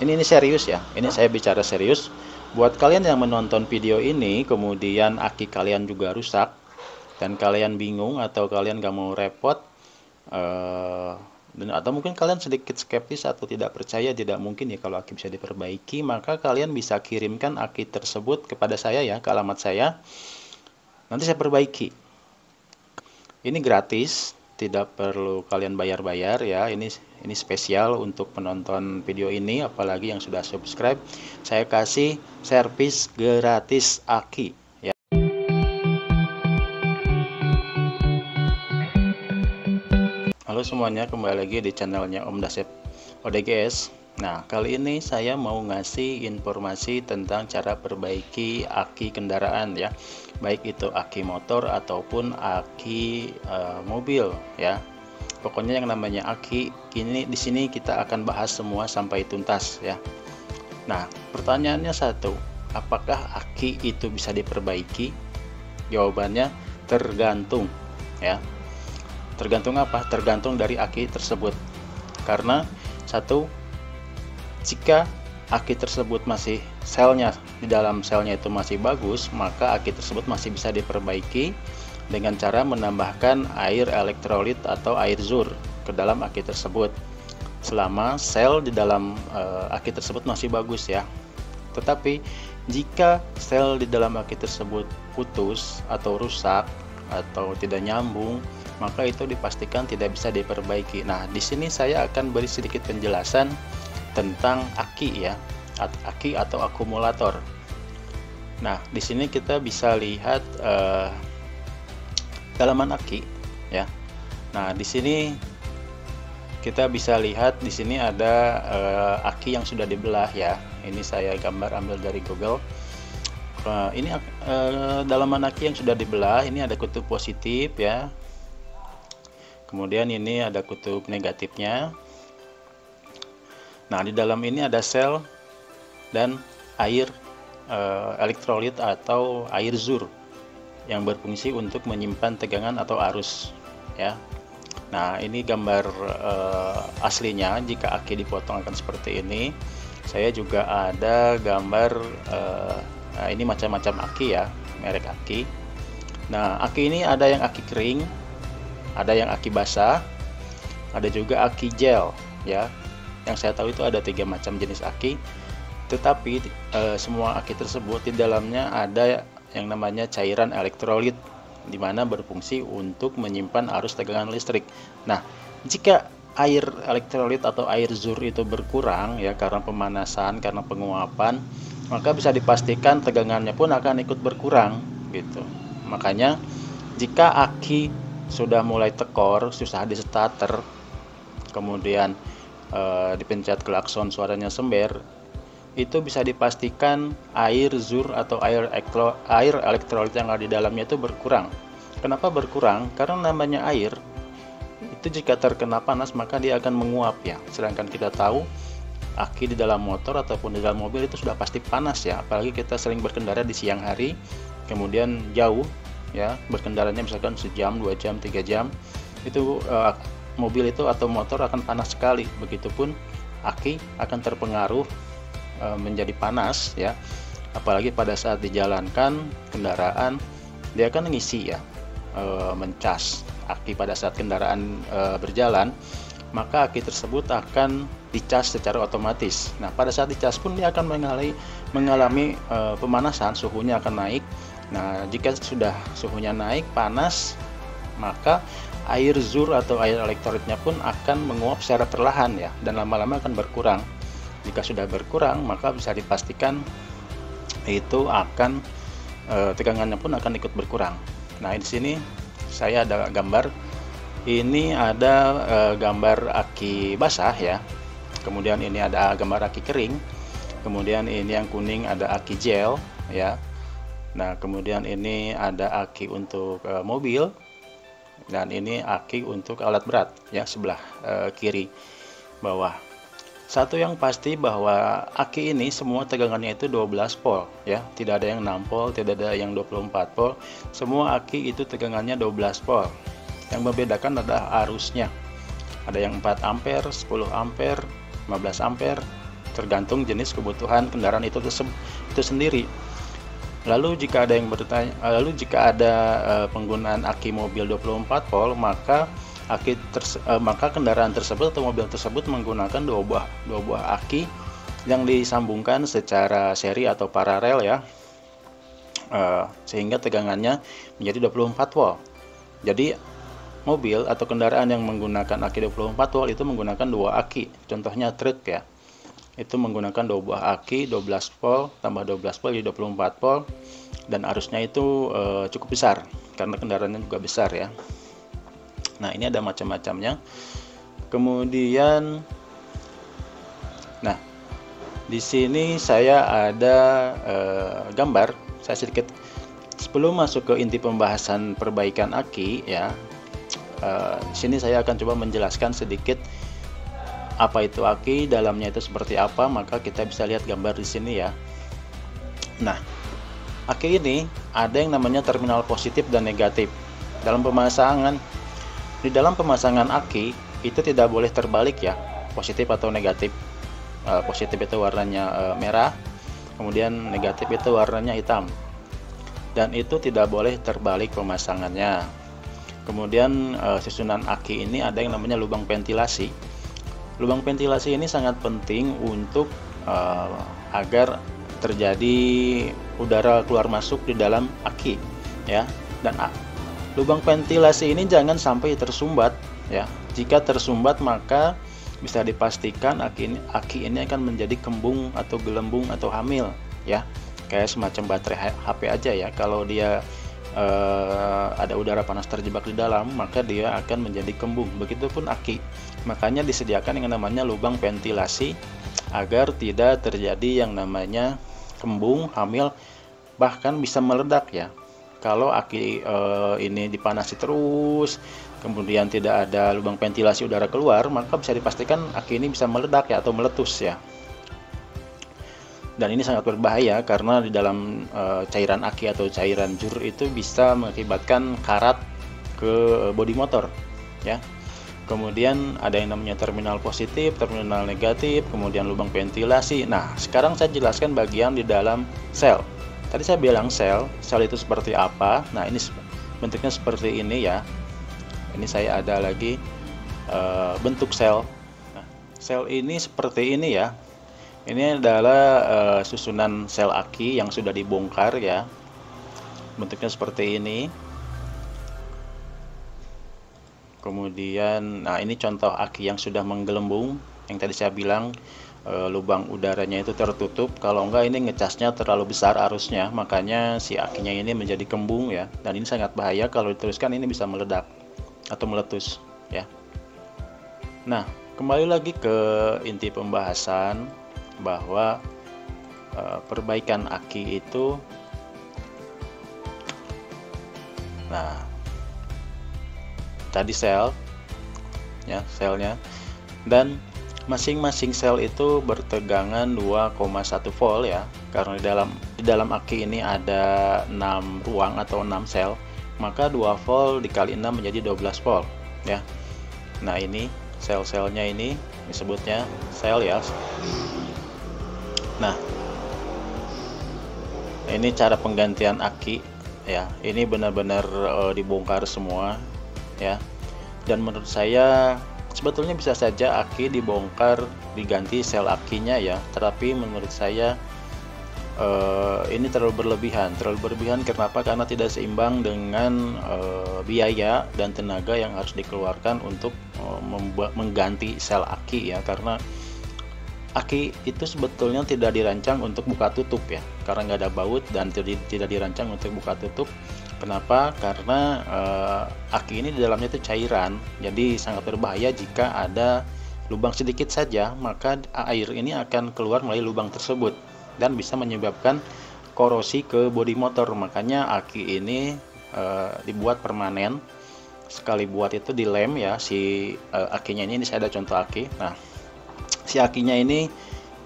ini serius ya, ini saya bicara serius. Buat kalian yang menonton video ini, kemudian aki kalian juga rusak, dan kalian bingung atau kalian gak mau repot, dan atau mungkin kalian sedikit skeptis atau tidak percaya tidak mungkin ya kalau aki bisa diperbaiki, maka kalian bisa kirimkan aki tersebut kepada saya ya, ke alamat saya. Nanti saya perbaiki. Ini gratis, tidak perlu kalian bayar-bayar ya. Ini spesial untuk penonton video ini, apalagi yang sudah subscribe. Saya kasih servis gratis aki ya. Halo semuanya, kembali lagi di channelnya Om Dasep ODGS. Nah, kali ini saya mau ngasih informasi tentang cara perbaiki aki kendaraan ya, baik itu aki motor ataupun aki mobil ya. Pokoknya yang namanya aki, di sini kita akan bahas semua sampai tuntas ya. Nah, pertanyaannya satu, apakah aki itu bisa diperbaiki? Jawabannya tergantung ya. Tergantung apa? Tergantung dari aki tersebut. Karena satu, jika aki tersebut masih di dalam selnya itu masih bagus, maka aki tersebut masih bisa diperbaiki dengan cara menambahkan air elektrolit atau air zur ke dalam aki tersebut. Selama sel di dalam aki tersebut masih bagus ya. Tetapi jika sel di dalam aki tersebut putus atau rusak atau tidak nyambung, maka itu dipastikan tidak bisa diperbaiki. Nah, di sini saya akan beri sedikit penjelasan tentang aki ya, aki atau akumulator. Nah, di sini kita bisa lihat dalaman aki ya. Nah, di sini kita bisa lihat di sini ada aki yang sudah dibelah ya. Ini saya gambar ambil dari Google. Ini dalaman aki yang sudah dibelah. Ini ada kutub positif ya. Kemudian ini ada kutub negatifnya. Nah, di dalam ini ada sel dan air elektrolit atau air zur yang berfungsi untuk menyimpan tegangan atau arus ya. Nah, ini gambar aslinya jika aki dipotong akan seperti ini. Saya juga ada gambar nah, ini macam-macam aki ya, merek aki. Nah, aki ini ada yang aki kering, ada yang aki basah, ada juga aki gel ya. Yang saya tahu itu ada 3 macam jenis aki, tetapi semua aki tersebut di dalamnya ada yang namanya cairan elektrolit, di mana berfungsi untuk menyimpan arus tegangan listrik. Nah, jika air elektrolit atau air zur itu berkurang ya karena pemanasan, karena penguapan, maka bisa dipastikan tegangannya pun akan ikut berkurang gitu. Makanya jika aki sudah mulai tekor, susah di starter, kemudian dipencet klakson suaranya sember, itu bisa dipastikan air zur atau air elektrolit yang ada di dalamnya itu berkurang. Kenapa berkurang? Karena namanya air itu jika terkena panas maka dia akan menguap ya. Sedangkan kita tahu aki di dalam motor ataupun di dalam mobil itu sudah pasti panas ya, apalagi kita sering berkendara di siang hari, kemudian jauh ya, berkendaranya misalkan sejam, 2 jam, 3 jam, itu mobil itu atau motor akan panas sekali. Begitupun aki akan terpengaruh menjadi panas ya, apalagi pada saat dijalankan kendaraan dia akan mengisi ya, mencas aki pada saat kendaraan berjalan, maka aki tersebut akan dicas secara otomatis. Nah, pada saat dicas pun dia akan mengalami pemanasan, suhunya akan naik. Nah, jika sudah suhunya naik, panas, maka air zur atau air elektrolitnya pun akan menguap secara perlahan ya, dan lama-lama akan berkurang. Jika sudah berkurang, maka bisa dipastikan itu akan tegangannya pun akan ikut berkurang. Nah, di sini saya ada gambar. Ini ada gambar aki basah ya. Kemudian ini ada gambar aki kering. Kemudian ini yang kuning ada aki gel ya. Nah, kemudian ini ada aki untuk mobil. Dan ini aki untuk alat berat ya, sebelah kiri bawah. Satu yang pasti bahwa aki ini semua tegangannya itu 12 volt ya, tidak ada yang 6 volt, tidak ada yang 24 volt. Semua aki itu tegangannya 12 volt. Yang membedakan adalah arusnya. Ada yang 4 ampere, 10 ampere, 15 ampere, tergantung jenis kebutuhan kendaraan itu sendiri. Lalu jika ada yang bertanya, jika ada penggunaan aki mobil 24 volt, maka maka kendaraan tersebut atau mobil tersebut menggunakan dua buah aki yang disambungkan secara seri atau paralel ya, sehingga tegangannya menjadi 24 volt. Jadi mobil atau kendaraan yang menggunakan aki 24 volt itu menggunakan dua aki. Contohnya truk ya, itu menggunakan dua buah aki 12 volt tambah 12 volt jadi 24 volt, dan arusnya itu cukup besar karena kendaraannya juga besar ya. Nah, ini ada macam-macamnya. Kemudian di sini saya ada gambar. Saya sedikit sebelum masuk ke inti pembahasan perbaikan aki ya. Di sini saya akan coba menjelaskan sedikit apa itu aki, dalamnya itu seperti apa, maka kita bisa lihat gambar di sini ya. Nah, aki ini ada yang namanya terminal positif dan negatif. Di dalam pemasangan aki itu tidak boleh terbalik ya, positif atau negatif. Positif itu warnanya merah, kemudian negatif itu warnanya hitam, dan itu tidak boleh terbalik pemasangannya. Kemudian susunan aki ini ada yang namanya lubang ventilasi. Lubang ventilasi ini sangat penting untuk agar terjadi udara keluar masuk di dalam aki ya. Dan lubang ventilasi ini jangan sampai tersumbat ya. Jika tersumbat maka bisa dipastikan aki ini akan menjadi kembung atau gelembung atau hamil ya. Kayak semacam baterai HP aja ya. Kalau dia ada udara panas terjebak di dalam, maka dia akan menjadi kembung. Begitupun aki. Makanya disediakan yang namanya lubang ventilasi agar tidak terjadi yang namanya kembung, hamil, bahkan bisa meledak ya. Kalau aki ini dipanasi terus, kemudian tidak ada lubang ventilasi udara keluar, maka bisa dipastikan aki ini bisa meledak ya, atau meletus ya. Dan ini sangat berbahaya karena di dalam cairan aki atau cairan jur itu bisa mengakibatkan karat ke bodi motor ya. Kemudian ada yang namanya terminal positif, terminal negatif, kemudian lubang ventilasi. Nah, sekarang saya jelaskan bagian di dalam sel. Tadi saya bilang sel itu seperti apa. Nah, ini bentuknya seperti ini ya. Ini saya ada lagi bentuk sel. Nah, sel ini seperti ini ya. Ini adalah susunan sel aki yang sudah dibongkar ya. Bentuknya seperti ini. Kemudian, nah ini contoh aki yang sudah menggelembung. Yang tadi saya bilang lubang udaranya itu tertutup. Kalau enggak ini ngecasnya terlalu besar arusnya, makanya si akinya ini menjadi kembung ya. Dan ini sangat bahaya kalau diteruskan, ini bisa meledak atau meletus ya. Nah, kembali lagi ke inti pembahasan bahwa perbaikan aki itu, nah tadi sel ya, selnya, dan masing-masing sel itu bertegangan 2,1 volt ya, karena di dalam aki ini ada 6 ruang atau 6 sel, maka 2 volt dikali 6 menjadi 12 volt ya. Nah, ini sel-selnya ini disebutnya sel ya. Nah, ini cara penggantian aki ya. Ini benar-benar dibongkar semua ya. Dan menurut saya sebetulnya bisa saja aki dibongkar, diganti sel akinya ya. Tetapi menurut saya ini terlalu berlebihan. Kenapa? Karena tidak seimbang dengan biaya dan tenaga yang harus dikeluarkan untuk mengganti sel aki ya. Karena aki itu sebetulnya tidak dirancang untuk buka tutup ya, karena nggak ada baut, dan tidak dirancang untuk buka tutup. Kenapa? Karena aki ini di dalamnya itu cairan, jadi sangat berbahaya jika ada lubang sedikit saja, maka air ini akan keluar melalui lubang tersebut dan bisa menyebabkan korosi ke bodi motor. Makanya aki ini dibuat permanen. Sekali buat itu dilem ya si akinya ini saya ada contoh aki. Nah, si akinya ini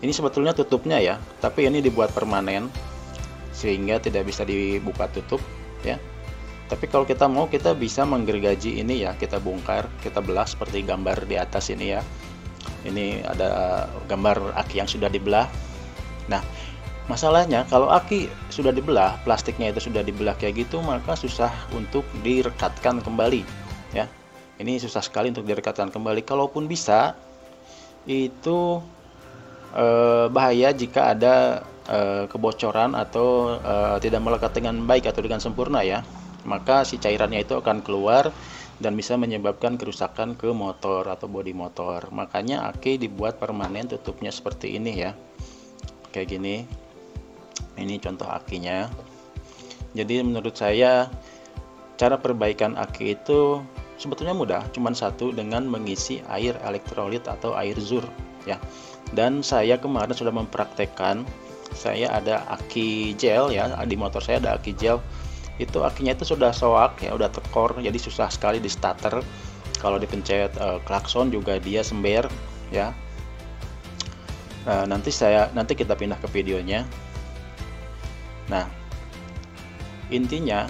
sebetulnya tutupnya ya, tapi ini dibuat permanen sehingga tidak bisa dibuka tutup ya. Tapi kalau kita mau, kita bisa menggergaji ini ya, kita bongkar, kita belah seperti gambar di atas ini ya. Ini ada gambar aki yang sudah dibelah. Nah, masalahnya kalau aki sudah dibelah, plastiknya itu sudah dibelah kayak gitu, maka susah untuk direkatkan kembali ya. Ini susah sekali untuk direkatkan kembali. Kalaupun bisa, itu bahaya jika ada kebocoran atau tidak melekat dengan baik atau dengan sempurna ya. Maka si cairannya itu akan keluar dan bisa menyebabkan kerusakan ke motor atau bodi motor. Makanya aki dibuat permanen, tutupnya seperti ini ya, kayak gini. Ini contoh akinya. Jadi menurut saya cara perbaikan aki itu sebetulnya mudah, cuman satu, dengan mengisi air elektrolit atau air zur ya. Dan saya kemarin sudah mempraktekkan, saya ada aki gel ya, di motor saya ada aki gel. Itu akinya itu sudah soak ya, udah tekor, jadi susah sekali di starter. Kalau dipencet klakson juga dia sember ya. Nanti kita pindah ke videonya. Nah, intinya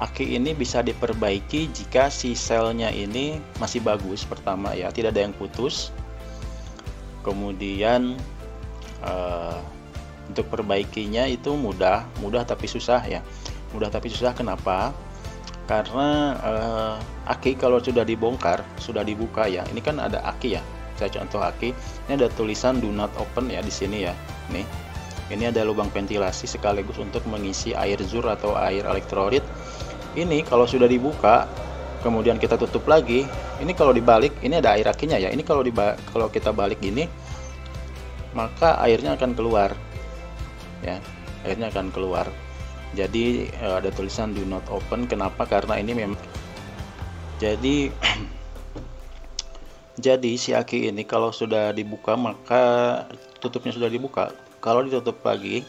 aki ini bisa diperbaiki jika si selnya ini masih bagus. Pertama ya, tidak ada yang putus. Kemudian untuk perbaikinya itu mudah tapi susah ya. Mudah tapi susah, kenapa? Karena aki kalau sudah dibongkar, sudah dibuka ya, ini kan ada aki ya, saya contoh aki, ini ada tulisan do not open ya di sini ya. Nih, ini ada lubang ventilasi sekaligus untuk mengisi air zur atau air elektrolit. Ini kalau sudah dibuka, kemudian kita tutup lagi, ini kalau dibalik, ini ada air akinya ya, ini kalau kita balik gini, maka airnya akan keluar ya, airnya akan keluar. Jadi ada tulisan do not open. Kenapa? Karena ini memang jadi si aki ini kalau sudah dibuka, maka tutupnya sudah dibuka, kalau ditutup lagi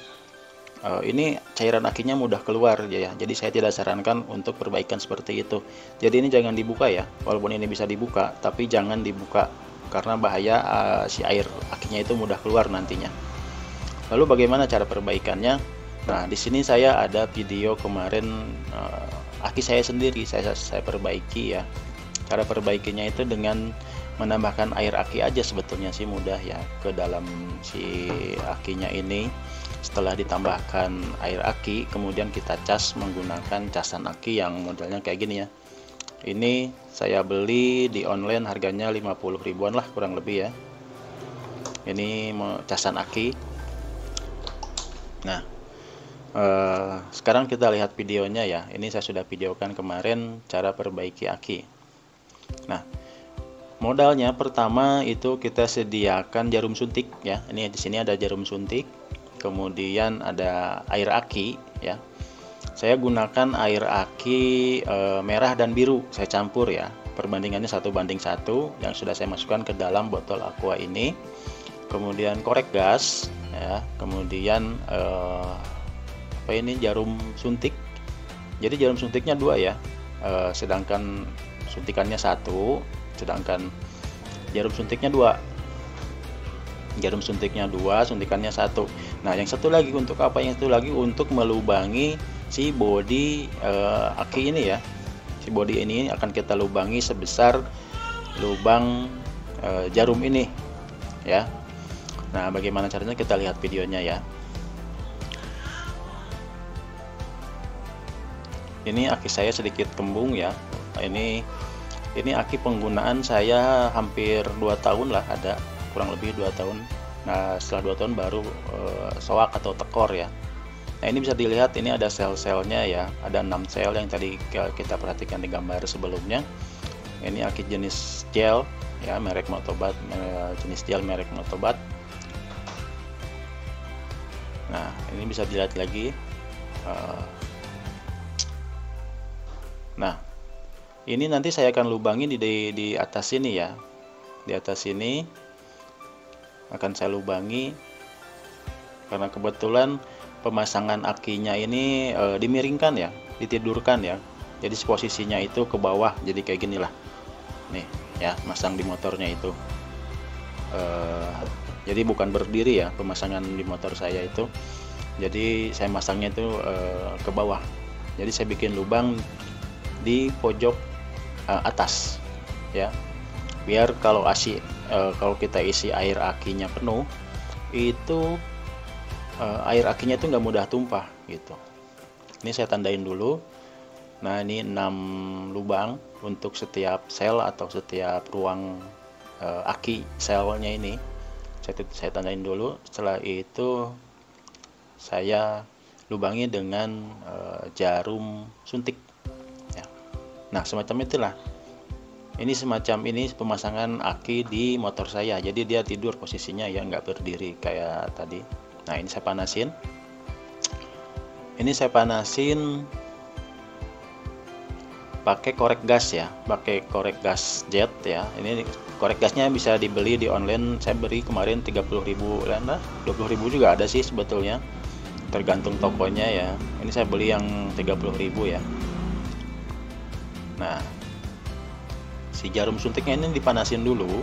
ini cairan akinya mudah keluar ya. Jadi saya tidak sarankan untuk perbaikan seperti itu. Jadi ini jangan dibuka ya, walaupun ini bisa dibuka, tapi jangan dibuka karena bahaya si air akinya itu mudah keluar nantinya. Lalu bagaimana cara perbaikannya? Nah, di sini saya ada video kemarin aki saya sendiri saya perbaiki ya. Cara perbaikinya itu dengan menambahkan air aki aja, sebetulnya sih mudah ya, ke dalam si akinya ini. Setelah ditambahkan air aki, kemudian kita cas menggunakan casan aki yang modelnya kayak gini ya. Ini saya beli di online, harganya 50 ribuan lah kurang lebih ya. Ini casan aki. Nah, sekarang kita lihat videonya ya. Ini saya sudah videokan kemarin cara perbaiki aki. Nah, modalnya pertama itu kita sediakan jarum suntik ya. Ini di sini ada jarum suntik, kemudian ada air aki ya. Saya gunakan air aki merah dan biru, saya campur ya. Perbandingannya 1:1 yang sudah saya masukkan ke dalam botol aqua ini. Kemudian korek gas ya, kemudian ini jarum suntik. Jadi jarum suntiknya 2 ya, sedangkan suntikannya 1, sedangkan jarum suntiknya 2. Jarum suntiknya 2, suntikannya 1. Nah, yang satu lagi untuk apa? Yang satu lagi untuk melubangi si bodi aki ini ya. Si bodi ini akan kita lubangi sebesar lubang jarum ini ya. Nah, bagaimana caranya kita lihat videonya ya. Ini aki saya sedikit kembung ya. Ini aki penggunaan saya hampir 2 tahun lah, ada kurang lebih 2 tahun. Nah, setelah 2 tahun baru soak atau tekor ya. Nah, ini bisa dilihat, ini ada sel-selnya ya, ada 6 sel yang tadi kita perhatikan di gambar sebelumnya. Ini aki jenis gel ya, merek Motobat, jenis gel merek Motobat. Nah, ini bisa dilihat lagi. Nah, ini nanti saya akan lubangi di atas sini ya. Di atas sini akan saya lubangi, karena kebetulan pemasangan akinya ini dimiringkan ya, ditidurkan ya. Jadi posisinya itu ke bawah, jadi kayak gini lah. Nih ya, masang di motornya itu. Jadi bukan berdiri ya pemasangan di motor saya itu. Jadi saya masangnya itu ke bawah. Jadi saya bikin lubang di pojok atas ya, biar kalau kalau kita isi air akinya penuh, itu air akinya itu nggak mudah tumpah gitu. Ini saya tandain dulu. Nah, ini 6 lubang untuk setiap sel atau setiap ruang aki selnya ini. Saya tandain dulu. Setelah itu saya lubangi dengan jarum suntik ya. Nah, semacam itulah. Ini semacam ini pemasangan aki di motor saya. Jadi dia tidur posisinya ya, nggak berdiri kayak tadi. Nah, ini saya panasin. Ini saya panasin pakai korek gas ya, pakai korek gas jet ya. Ini korek gasnya bisa dibeli di online. Saya beli kemarin 30.000 lah, 20.000 juga ada sih sebetulnya. Tergantung tokonya ya. Ini saya beli yang 30.000 ya. Nah, si jarum suntiknya ini dipanasin dulu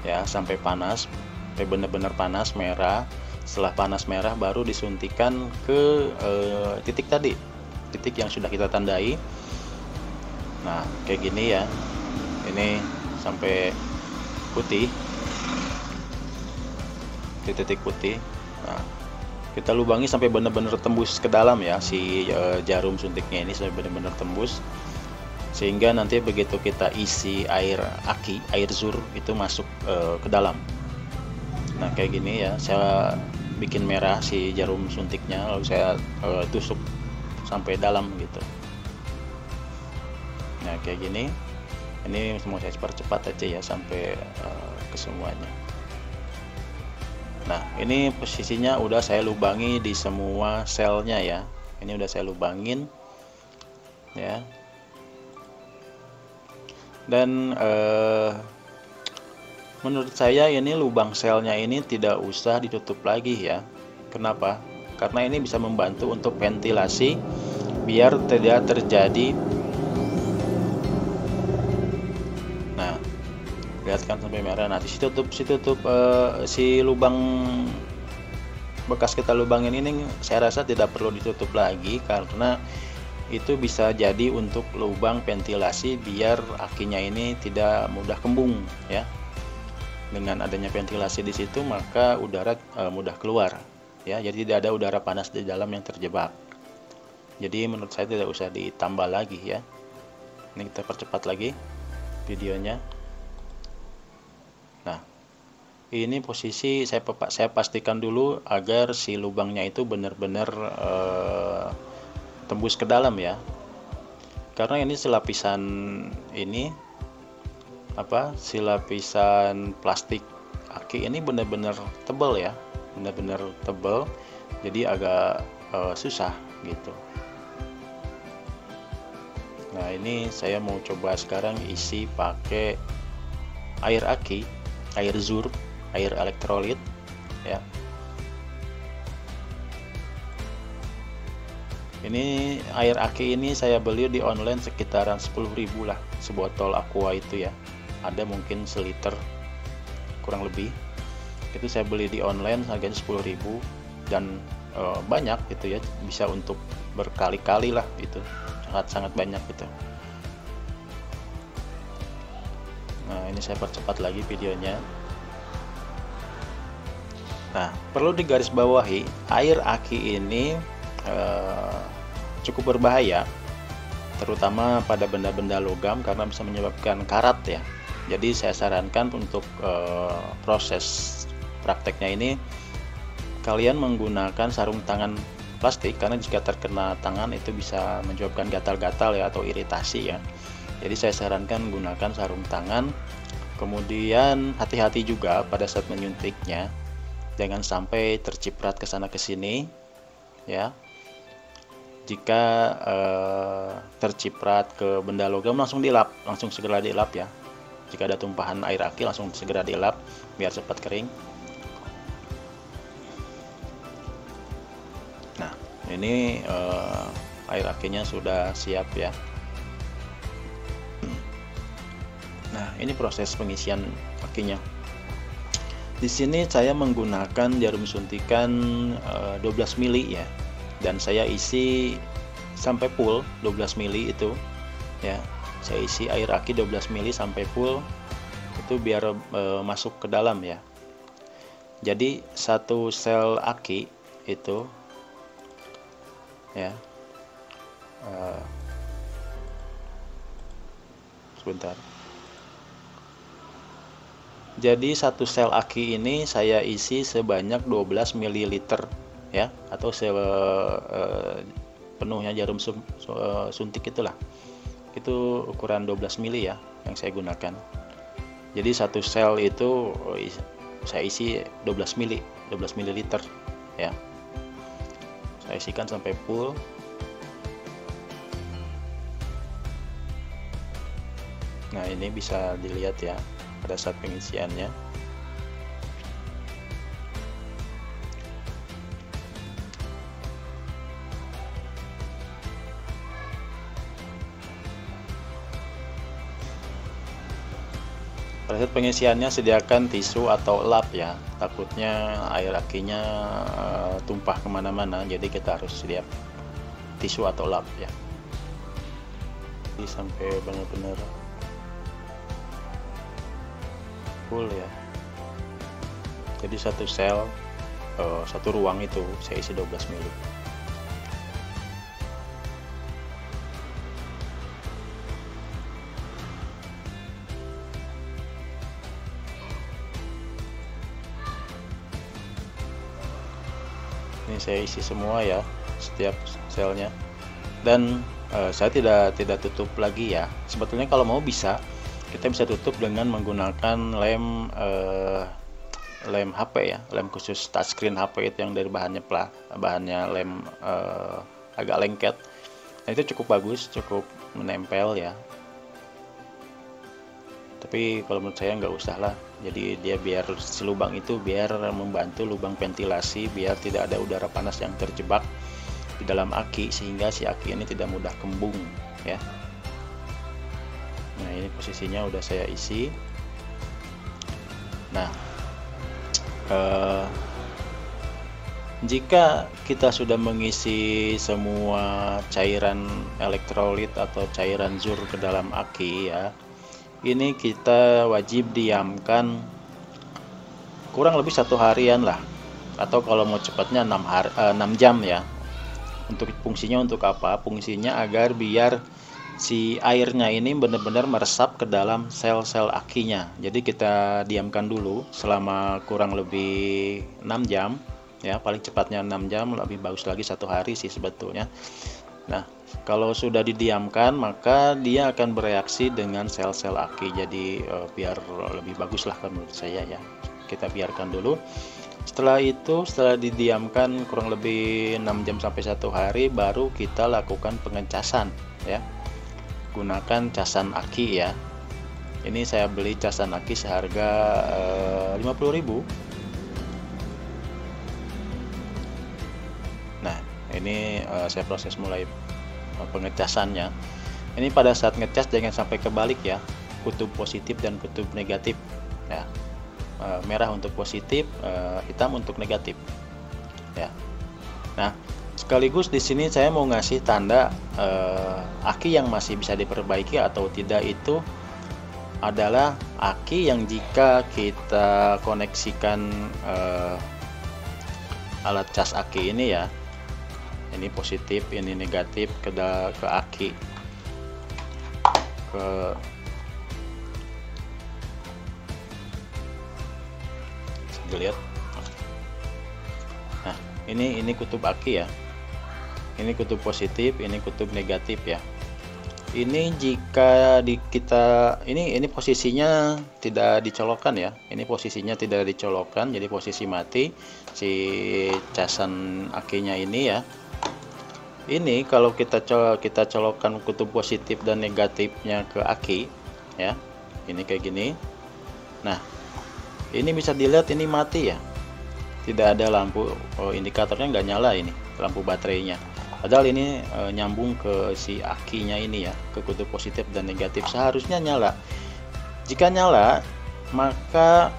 ya, sampai panas, sampai benar-benar panas merah. Setelah panas merah baru disuntikan ke titik tadi, titik yang sudah kita tandai. Nah, kayak gini ya, ini sampai putih, titik putih. Nah, kita lubangi sampai benar-benar tembus ke dalam ya, si jarum suntiknya ini sampai benar-benar tembus, sehingga nanti begitu kita isi air aki, air zur itu masuk ke dalam. Nah, kayak gini ya, saya bikin merah si jarum suntiknya, lalu saya tusuk sampai dalam gitu. Nah, kayak gini. Ini mau saya percepat aja ya sampai ke semuanya. Nah, ini posisinya udah saya lubangi di semua selnya ya. Ini udah saya lubangin ya. Dan menurut saya ini lubang selnya ini tidak usah ditutup lagi ya. Kenapa? Karena ini bisa membantu untuk ventilasi biar tidak terjadi. Nah, lihat kan sampai merah. Nah, si lubang bekas kita lubangin ini saya rasa tidak perlu ditutup lagi, karena itu bisa jadi untuk lubang ventilasi biar akinya ini tidak mudah kembung ya. Dengan adanya ventilasi di situ, maka udara mudah keluar ya, jadi tidak ada udara panas di dalam yang terjebak. Jadi menurut saya tidak usah ditambah lagi ya. Ini kita percepat lagi videonya. Nah, ini posisi saya pastikan dulu agar si lubangnya itu benar-benar tembus ke dalam ya, karena ini lapisan ini si lapisan plastik aki ini benar-benar tebal ya, benar-benar tebal, jadi agak susah gitu. Nah, ini saya mau coba sekarang isi pakai air aki, air zur, air elektrolit ya. Ini air aki ini saya beli di online sekitaran 10.000 lah, sebotol aqua itu ya. Ada mungkin seliter kurang lebih. Itu saya beli di online harganya 10.000 dan banyak gitu ya, bisa untuk berkali-kali lah itu. Sangat banyak gitu. Nah, ini saya percepat lagi videonya. Nah, perlu digarisbawahi, air aki ini cukup berbahaya, terutama pada benda-benda logam karena bisa menyebabkan karat ya. Jadi saya sarankan untuk proses prakteknya ini kalian menggunakan sarung tangan plastik, karena jika terkena tangan itu bisa menyebabkan gatal-gatal ya atau iritasi ya. Jadi saya sarankan menggunakan sarung tangan. Kemudian hati-hati juga pada saat menyuntiknya, jangan sampai terciprat ke sana ke sini ya. Jika terciprat ke benda logam langsung dilap, langsung segera dilap ya. Jika ada tumpahan air aki langsung segera dilap biar cepat kering. Nah, ini air akinya sudah siap ya. Nah, ini proses pengisian akinya. Di sini saya menggunakan jarum suntikan 12 mili ya. Dan saya isi sampai full 12 mili itu ya. Saya isi air aki 12 mili sampai full. itu biar masuk ke dalam ya. Jadi satu sel aki itu ya, sebentar. Jadi satu sel aki ini saya isi sebanyak 12 ml ya, atau penuhnya jarum suntik itulah. Itu ukuran 12 mili ya yang saya gunakan. Jadi satu sel itu saya isi 12 mili, 12 ml ya. Saya isikan sampai full. Nah, ini bisa dilihat ya pada saat pengisiannya. Pada saat pengisiannya sediakan tisu atau lap ya, takutnya air akinya tumpah kemana-mana, jadi kita harus sedia tisu atau lap ya. Jadi sampai benar-benar full ya. Jadi satu sel, satu ruang itu saya isi 12 ml. Ini saya isi semua ya, setiap selnya. Dan saya tidak tutup lagi ya. Sebetulnya kalau mau bisa, kita bisa tutup dengan menggunakan lem HP ya, lem khusus touchscreen HP itu yang dari bahannya lem agak lengket. Nah, itu cukup bagus, cukup menempel ya. Tapi kalau menurut saya nggak usah lah. Jadi dia biar si lubang itu biar membantu lubang ventilasi, biar tidak ada udara panas yang terjebak di dalam aki, sehingga si aki ini tidak mudah kembung ya. Nah, ini posisinya udah saya isi. Nah, jika kita sudah mengisi semua cairan elektrolit atau cairan zur ke dalam aki ya, ini kita wajib diamkan kurang lebih 1 harian lah, atau kalau mau cepatnya 6 jam ya. Untuk fungsinya untuk apa? Fungsinya agar biar si airnya ini benar-benar meresap ke dalam sel-sel akinya. Jadi kita diamkan dulu selama kurang lebih 6 jam ya, paling cepatnya 6 jam, lebih bagus lagi 1 hari sih sebetulnya. Nah, kalau sudah didiamkan maka dia akan bereaksi dengan sel-sel aki. Jadi biar lebih bagus lah menurut saya ya. Kita biarkan dulu. Setelah itu, setelah didiamkan kurang lebih 6 jam sampai 1 hari, baru kita lakukan pengecasan ya. Gunakan casan aki ya. Ini saya beli casan aki seharga 50.000. Nah, ini saya proses mulai pengecasannya. Ini pada saat ngecas jangan sampai kebalik ya, kutub positif dan kutub negatif ya. Merah untuk positif, hitam untuk negatif ya. Nah, sekaligus di sini saya mau ngasih tanda aki yang masih bisa diperbaiki atau tidak itu adalah aki yang jika kita koneksikan alat cas aki ini ya, ini positif, ini negatif ke aki, lihat. Nah, ini kutub aki ya. Ini kutub positif, ini kutub negatif ya. Ini jika ini posisinya tidak dicolokkan ya. Ini posisinya tidak dicolokkan, jadi posisi mati si casan akinya ini ya. Ini kalau kita colokkan kutub positif dan negatifnya ke aki ya. Ini kayak gini. Nah, ini bisa dilihat ini mati ya, tidak ada lampu indikatornya, nggak nyala ini lampu baterainya, padahal ini nyambung ke si akinya ini ya, ke kutub positif dan negatif, seharusnya nyala. Jika nyala maka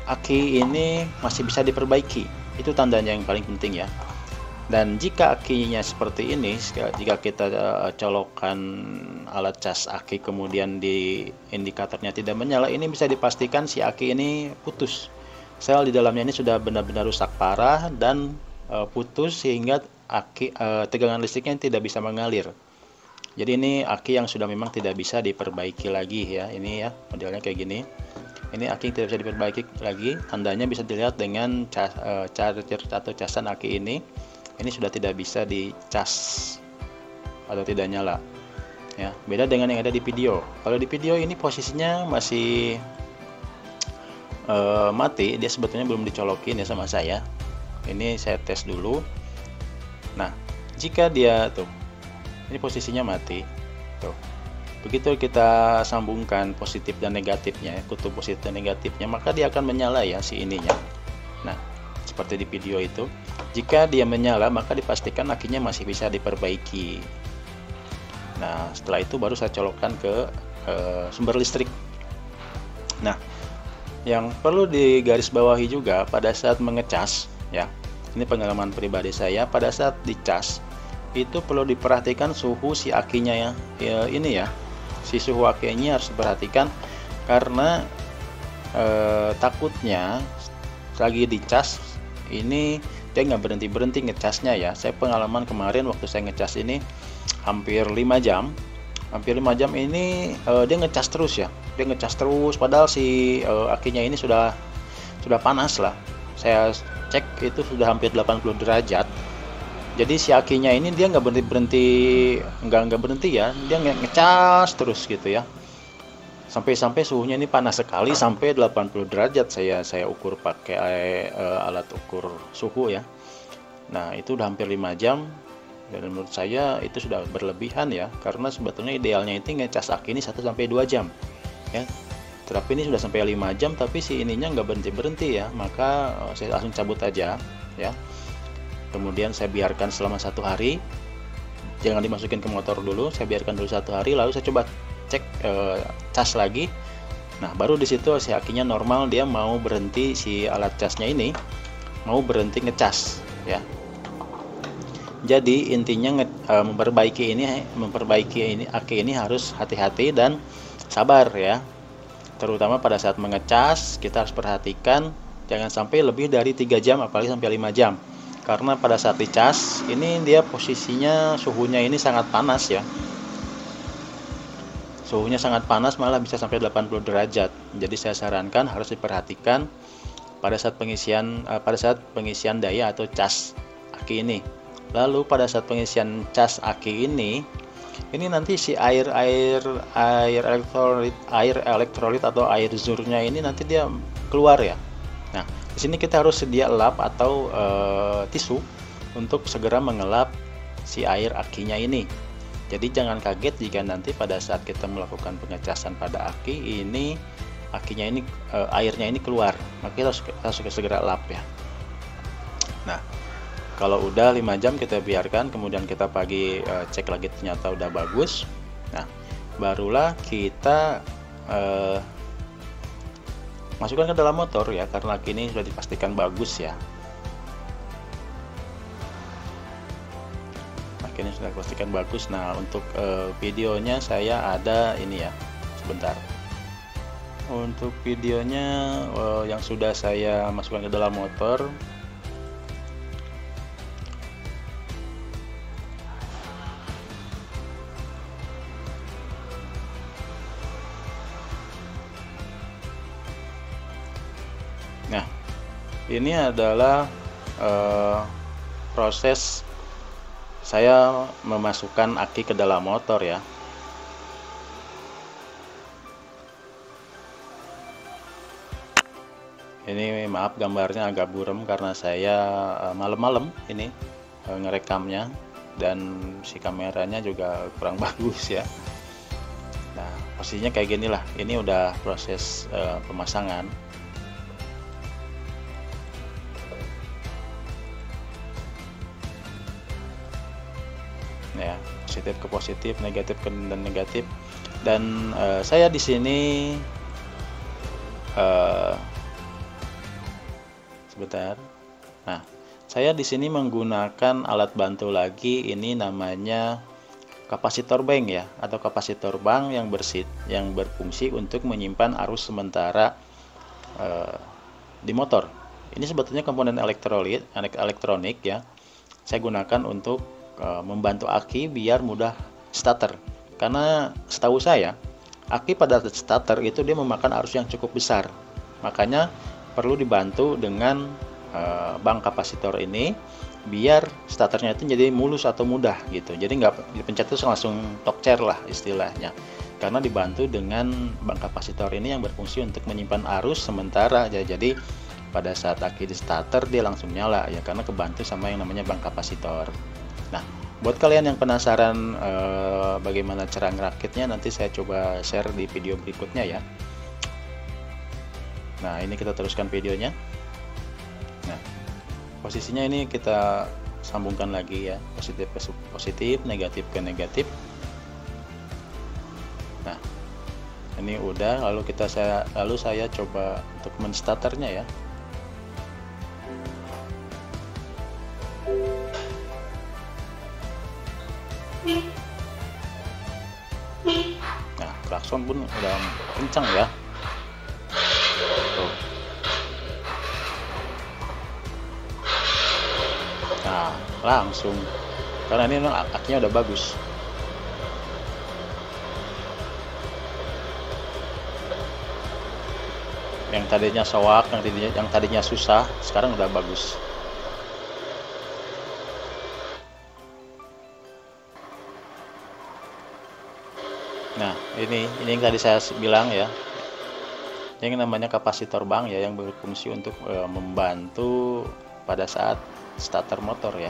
aki ini masih bisa diperbaiki, itu tandanya yang paling penting ya. Dan jika akinya seperti ini, jika kita colokkan alat cas aki kemudian di indikatornya tidak menyala, ini bisa dipastikan si aki ini putus. Sel di dalamnya ini sudah benar-benar rusak parah dan putus sehingga tegangan listriknya tidak bisa mengalir. Jadi ini aki yang sudah memang tidak bisa diperbaiki lagi ya. Ini ya modelnya kayak gini. Ini aki yang tidak bisa diperbaiki lagi. Tandanya bisa dilihat dengan charger atau casan aki ini. Ini sudah tidak bisa dicas atau tidak nyala ya, beda dengan yang ada di video. Kalau di video ini posisinya masih mati, dia sebetulnya belum dicolokin ya sama saya. Ini saya tes dulu. Nah, jika dia tuh ini posisinya mati tuh, begitu kita sambungkan positif dan negatifnya, kutub positif dan negatifnya, maka dia akan menyala ya si ininya. Nah, seperti di video itu, jika dia menyala maka dipastikan akinya masih bisa diperbaiki. Nah, setelah itu baru saya colokkan ke sumber listrik. Nah, yang perlu digarisbawahi juga pada saat mengecas ya, ini pengalaman pribadi saya, pada saat dicas itu perlu diperhatikan suhu si akinya ya, ini ya, si suhu akinya harus diperhatikan karena takutnya lagi dicas ini dia nggak berhenti ngecasnya ya. Saya pengalaman kemarin waktu saya ngecas ini hampir 5 jam ini dia ngecas terus ya, dia ngecas terus padahal si akinya ini sudah panas lah. Saya cek itu sudah hampir 80 derajat. Jadi si akinya ini dia nggak berhenti ya, dia ngecas terus gitu ya, sampai suhunya ini panas sekali sampai 80 derajat. Saya ukur pakai alat ukur suhu ya. Nah, itu udah hampir 5 jam dan menurut saya itu sudah berlebihan ya, karena sebetulnya idealnya itu ngecas aki ini 1-2 jam ya. Tetapi ini sudah sampai 5 jam tapi si ininya nggak berhenti ya, maka saya langsung cabut aja ya. Kemudian saya biarkan selama 1 hari, jangan dimasukin ke motor dulu, saya biarkan dulu 1 hari, lalu saya coba cek cas lagi. Nah, baru di situ si akinya normal, dia mau berhenti, si alat casnya ini mau berhenti ngecas ya. Jadi intinya memperbaiki ini aki ini harus hati-hati dan sabar ya. Terutama pada saat mengecas kita harus perhatikan jangan sampai lebih dari 3 jam, apalagi sampai 5 jam. Karena pada saat dicas ini dia posisinya suhunya ini sangat panas ya. Suhunya sangat panas, malah bisa sampai 80 derajat. Jadi saya sarankan harus diperhatikan pada saat pengisian daya atau cas aki ini. Lalu pada saat pengisian cas aki ini nanti si air elektrolit atau air zurnya ini nanti dia keluar ya. Nah, di sini kita harus sedia lap atau tisu untuk segera mengelap si air akinya ini. Jadi jangan kaget jika nanti pada saat kita melakukan pengecasan pada aki ini, akinya ini airnya ini keluar, maka kita harus segera lap ya. Nah, kalau udah 5 jam kita biarkan, kemudian kita pagi cek lagi ternyata udah bagus. Nah, barulah kita masukkan ke dalam motor ya, karena aki ini sudah dipastikan bagus ya. Aki ini sudah dipastikan bagus. Nah, untuk videonya saya ada ini ya, sebentar. Untuk videonya yang sudah saya masukkan ke dalam motor, nah ini adalah proses saya memasukkan aki ke dalam motor ya. Ini maaf gambarnya agak buram karena saya malam-malam ini ngerekamnya dan si kameranya juga kurang bagus ya. Nah, posisinya kayak gini lah. Ini udah proses pemasangan. Ya, positif ke positif, negatif ke negatif. Dan saya di sini sebentar. Nah, Saya di sini menggunakan alat bantu lagi, ini namanya kapasitor bank ya, atau kapasitor bank yang berfungsi untuk menyimpan arus sementara di motor. Ini sebetulnya komponen elektronik ya. Saya gunakan untuk membantu aki biar mudah starter. Karena setahu saya, aki pada starter itu dia memakan arus yang cukup besar. Makanya perlu dibantu dengan bank kapasitor ini biar starternya itu jadi mulus atau mudah gitu. Jadi nggak dipencet terus langsung tokcer lah istilahnya. Karena dibantu dengan bank kapasitor ini yang berfungsi untuk menyimpan arus sementara ya. Jadi pada saat aki di starter dia langsung nyala ya, karena kebantu sama yang namanya bank kapasitor. Nah, buat kalian yang penasaran bagaimana cara ngerakitnya, nanti saya coba share di video berikutnya ya. Nah, ini kita teruskan videonya. Nah, posisinya ini kita sambungkan lagi ya, positif ke positif, negatif ke negatif. Nah, ini udah, lalu saya coba untuk menstarternya ya. Nah, klakson pun udah kencang ya. Tuh. Nah, langsung, karena ini memang akinya udah bagus. Yang tadinya soak, yang tadinya susah, sekarang udah bagus. Nah, ini yang tadi saya bilang ya, yang namanya kapasitor bank ya, yang berfungsi untuk membantu pada saat starter motor ya.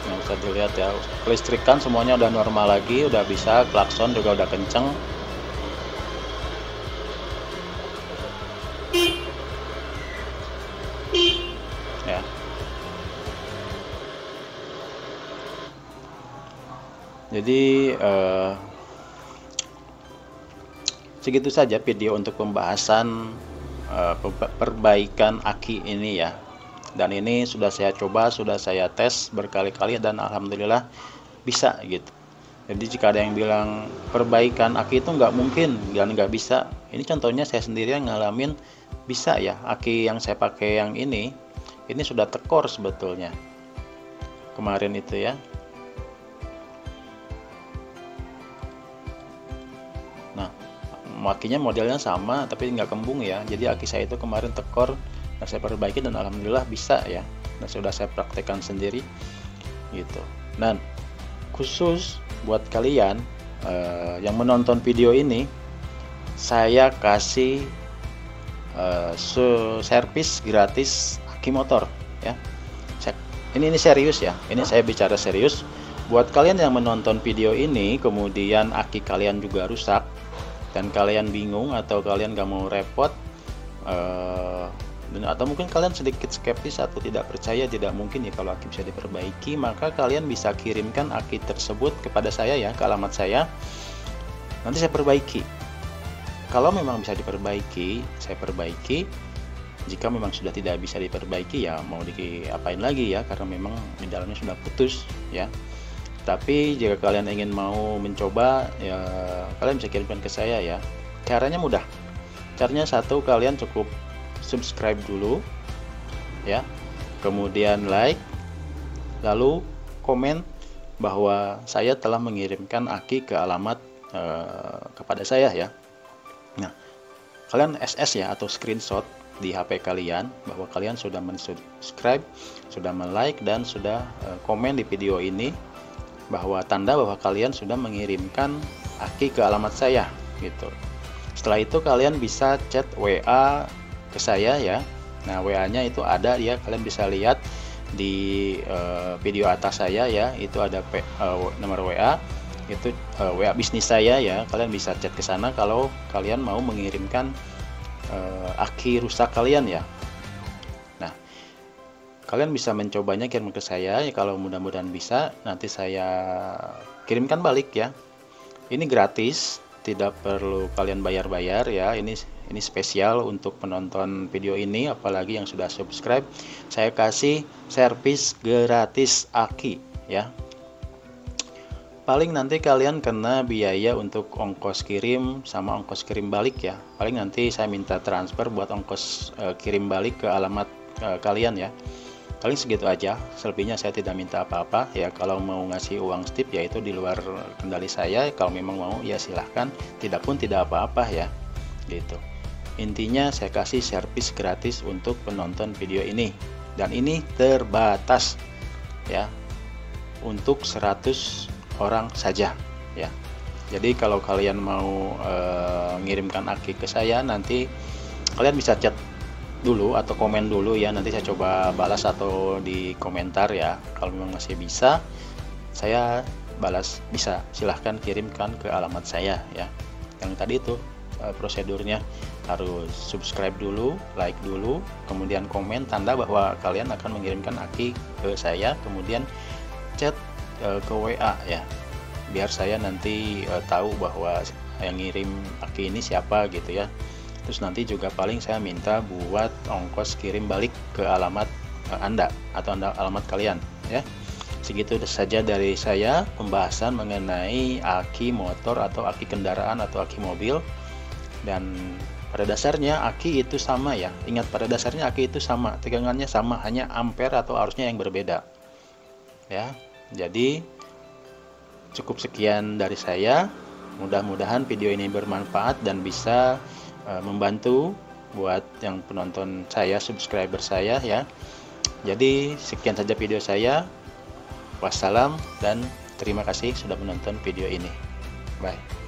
Nah, bisa dilihat ya, kelistrikan semuanya udah normal lagi, udah bisa, klakson juga udah kenceng. Ya. Jadi segitu saja video untuk pembahasan perbaikan aki ini ya. Dan ini sudah saya coba, sudah saya tes berkali-kali dan alhamdulillah bisa gitu. Jadi jika ada yang bilang perbaikan aki itu nggak mungkin dan nggak bisa, ini contohnya saya sendiri yang ngalamin bisa ya. Aki yang saya pakai yang ini sudah tekor sebetulnya kemarin itu ya. Nah, akinya modelnya sama tapi nggak kembung ya. Jadi aki saya itu kemarin tekor, dan saya perbaiki dan alhamdulillah bisa ya. Dan sudah saya praktekkan sendiri gitu. Dan khusus buat kalian yang menonton video ini, saya kasih servis gratis aki motor ya. Ini serius ya, ini saya bicara serius. Buat kalian yang menonton video ini kemudian aki kalian juga rusak dan kalian bingung atau kalian gak mau repot, atau mungkin kalian sedikit skeptis atau tidak percaya tidak mungkin ya kalau aki bisa diperbaiki, maka kalian bisa kirimkan aki tersebut kepada saya ya, ke alamat saya, nanti saya perbaiki. Kalau memang bisa diperbaiki, saya perbaiki. Jika memang sudah tidak bisa diperbaiki ya mau diapain lagi ya, karena memang di dalamnya sudah putus ya. Tapi jika kalian ingin mau mencoba ya, kalian bisa kirimkan ke saya ya. Caranya mudah. Caranya satu, kalian cukup subscribe dulu ya, kemudian like, lalu komen bahwa saya telah mengirimkan aki ke alamat kepada saya ya. Nah, kalian SS ya atau screenshot di HP kalian bahwa kalian sudah mensubscribe, sudah like dan sudah komen di video ini, bahwa tanda bahwa kalian sudah mengirimkan aki ke alamat saya gitu. Setelah itu kalian bisa chat WA ke saya ya. Nah, WA-nya itu ada ya, kalian bisa lihat di video atas saya ya, itu ada nomor WA, itu WA bisnis saya ya. Kalian bisa chat ke sana kalau kalian mau mengirimkan aki rusak kalian ya. Nah, kalian bisa mencobanya kirim ke saya ya, kalau mudah-mudahan bisa nanti saya kirimkan balik ya. Ini gratis, tidak perlu kalian bayar-bayar ya. Ini spesial untuk penonton video ini, apalagi yang sudah subscribe. Saya kasih servis gratis aki ya. Paling nanti kalian kena biaya untuk ongkos kirim sama ongkos kirim balik ya. Paling nanti saya minta transfer buat ongkos kirim balik ke alamat kalian ya. Paling segitu aja, selebihnya saya tidak minta apa-apa ya. Kalau mau ngasih uang tip ya itu di luar kendali saya. Kalau memang mau ya silahkan, tidak pun tidak apa-apa ya gitu. Intinya saya kasih servis gratis untuk penonton video ini, dan ini terbatas ya, untuk 100 orang saja ya. Jadi kalau kalian mau ngirimkan aki ke saya, nanti kalian bisa chat dulu atau komen dulu ya, nanti saya coba balas atau di komentar ya. Kalau memang masih bisa saya balas, bisa silahkan kirimkan ke alamat saya ya. Yang tadi itu prosedurnya harus subscribe dulu, like dulu, kemudian komen tanda bahwa kalian akan mengirimkan aki ke saya, kemudian chat ke WA ya, biar saya nanti tahu bahwa yang ngirim aki ini siapa gitu ya. Terus nanti juga paling saya minta buat ongkos kirim balik ke alamat Anda atau alamat kalian ya. Segitu saja dari saya pembahasan mengenai aki motor atau aki kendaraan atau aki mobil. Dan pada dasarnya aki itu sama ya. Ingat, pada dasarnya aki itu sama, tegangannya sama, hanya ampere atau arusnya yang berbeda ya. Jadi cukup sekian dari saya. Mudah-mudahan video ini bermanfaat dan bisa membantu buat yang penonton saya, subscriber saya ya. Jadi sekian saja video saya. Wassalam dan terima kasih sudah menonton video ini. Bye.